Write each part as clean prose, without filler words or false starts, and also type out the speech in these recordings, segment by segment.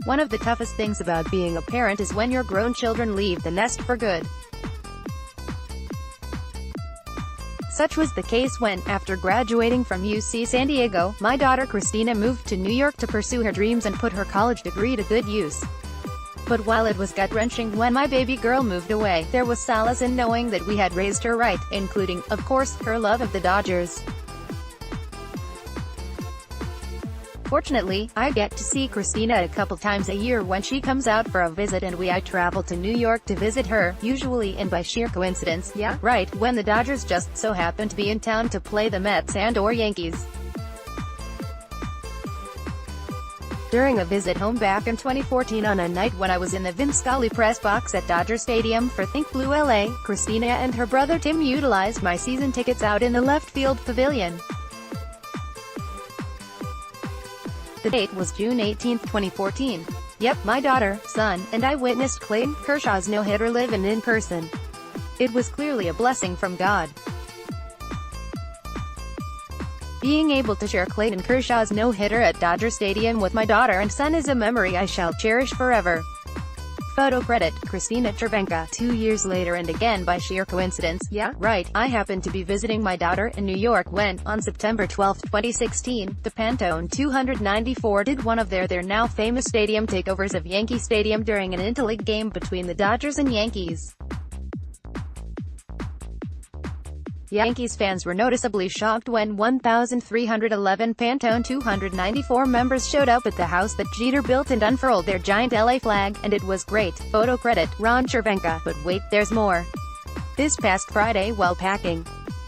One of the toughest things about being a parent is when your grown children leave the nest for good. Such was the case when, after graduating from UC San Diego, my daughter Christina moved to New York to pursue her dreams and put her college degree to good use. But while it was gut-wrenching when my baby girl moved away, there was solace in knowing that we had raised her right, including, of course, her love of the Dodgers. Fortunately, I get to see Christina a couple times a year when she comes out for a visit, and I travel to New York to visit her, usually and by sheer coincidence, yeah, right, when the Dodgers just so happen to be in town to play the Mets and/or Yankees. During a visit home back in 2014 on a night when I was in the Vin Scully press box at Dodger Stadium for Think Blue LA, Christina and her brother Tim utilized my season tickets out in the left field pavilion. The date was June 18, 2014. Yep, my daughter, son, and I witnessed Clayton Kershaw's no-hitter live in person. It was clearly a blessing from God. Being able to share Clayton Kershaw's no-hitter at Dodger Stadium with my daughter and son is a memory I shall cherish forever. Photo credit, Christina Chervenka. 2 years later, and again by sheer coincidence, yeah, right, I happened to be visiting my daughter in New York when, on September 12, 2016, the Pantone 294 did one of their now famous stadium takeovers of Yankee Stadium during an interleague game between the Dodgers and Yankees. Yankees fans were noticeably shocked when 1,311 Pantone 294 members showed up at the house that Jeter built and unfurled their giant LA flag, and it was great. Photo credit, Ron Chervenka. But wait, there's more. This past Friday, while packing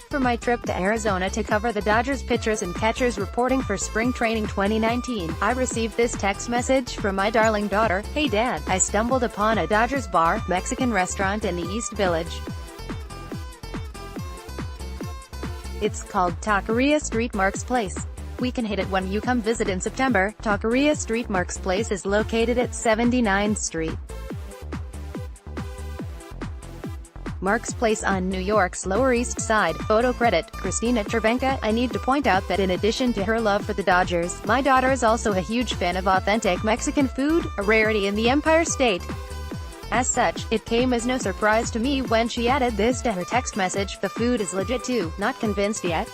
for my trip to Arizona to cover the Dodgers pitchers and catchers reporting for Spring Training 2019, I received this text message from my darling daughter. Hey Dad, I stumbled upon a Dodgers bar, Mexican restaurant in the East Village. It's called Taqueria Street Mark's Place. We can hit it when you come visit in September. Taqueria Street Mark's Place is located at 79th Street. Mark's Place on New York's Lower East Side. Photo credit, Christina Chervenka. I need to point out that in addition to her love for the Dodgers, my daughter is also a huge fan of authentic Mexican food, a rarity in the Empire State. As such, it came as no surprise to me when she added this to her text message: the food is legit too, not convinced yet?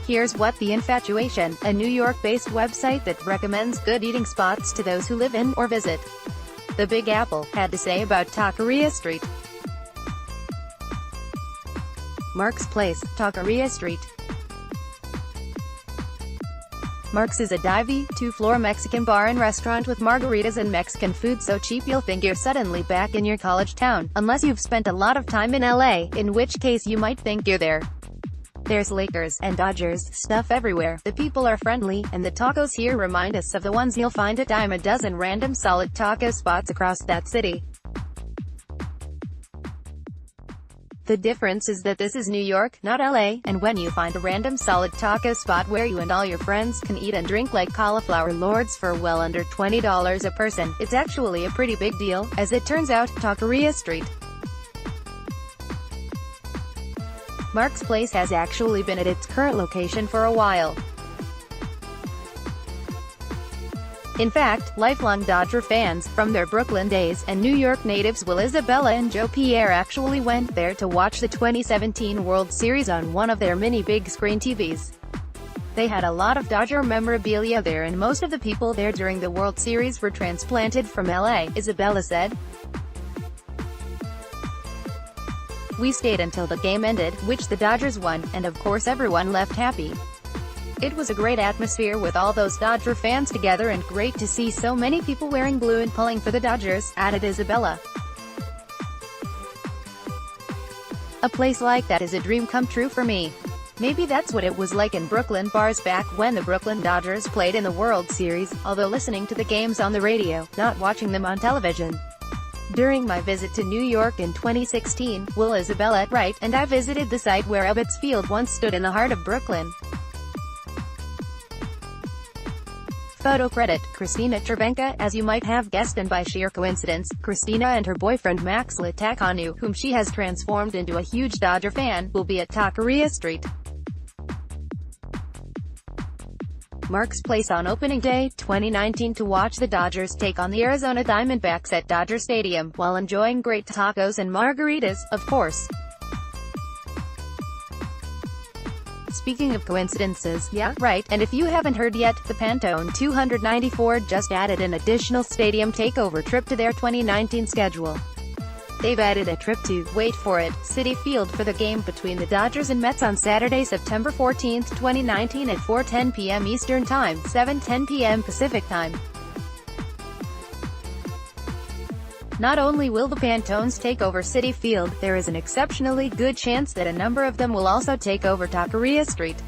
Here's what The Infatuation, a New York-based website that recommends good eating spots to those who live in or visit the Big Apple, had to say about Taqueria Street. Mark's Place, Taqueria Street. Mark's is a divey, two-floor Mexican bar and restaurant with margaritas and Mexican food so cheap you'll think you're suddenly back in your college town, unless you've spent a lot of time in LA, in which case you might think you're there. There's Lakers and Dodgers stuff everywhere, the people are friendly, and the tacos here remind us of the ones you'll find at dime a dozen random solid taco spots across that city. The difference is that this is New York, not LA, and when you find a random solid taco spot where you and all your friends can eat and drink like cauliflower lords for well under $20 a person, it's actually a pretty big deal. As it turns out, Taqueria Street Mark's Place has actually been at its current location for a while. In fact, lifelong Dodger fans, from their Brooklyn days, and New York natives Will Isabella and Joe Pierre actually went there to watch the 2017 World Series on one of their mini big-screen TVs. They had a lot of Dodger memorabilia there, and most of the people there during the World Series were transplanted from LA, Isabella said. We stayed until the game ended, which the Dodgers won, and of course everyone left happy. It was a great atmosphere with all those Dodger fans together, and great to see so many people wearing blue and pulling for the Dodgers, added Isabella. A place like that is a dream come true for me. Maybe that's what it was like in Brooklyn bars back when the Brooklyn Dodgers played in the World Series, although listening to the games on the radio, not watching them on television. During my visit to New York in 2016, Will Isabella, right, and I visited the site where Ebbets Field once stood in the heart of Brooklyn. Photo credit, Christina Chervenka. As you might have guessed, and by sheer coincidence, Christina and her boyfriend Max Latakanu, whom she has transformed into a huge Dodger fan, will be at Taqueria Street Mark's Place on opening day, 2019 to watch the Dodgers take on the Arizona Diamondbacks at Dodger Stadium, while enjoying great tacos and margaritas, of course. Speaking of coincidences, yeah, right, and if you haven't heard yet, the Pantone 294 just added an additional stadium takeover trip to their 2019 schedule. They've added a trip to, wait for it, Citi Field for the game between the Dodgers and Mets on Saturday, September 14, 2019 at 4:10 p.m. Eastern Time, 7:10 p.m. Pacific Time. Not only will the Pantones take over Citi Field, there is an exceptionally good chance that a number of them will also take over Taqueria Street.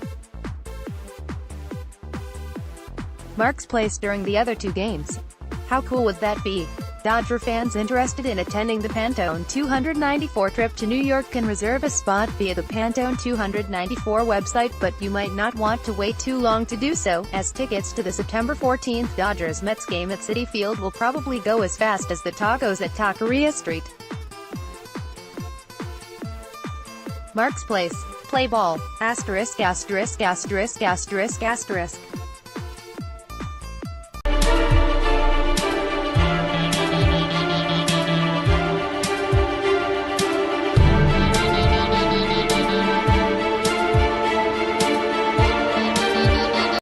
Mark's Place during the other two games. How cool would that be? Dodger fans interested in attending the Pantone 294 trip to New York can reserve a spot via the Pantone 294 website, but you might not want to wait too long to do so, as tickets to the September 14th Dodgers-Mets game at Citi Field will probably go as fast as the tacos at Taqueria Street. Mark's Place. Play ball. *************.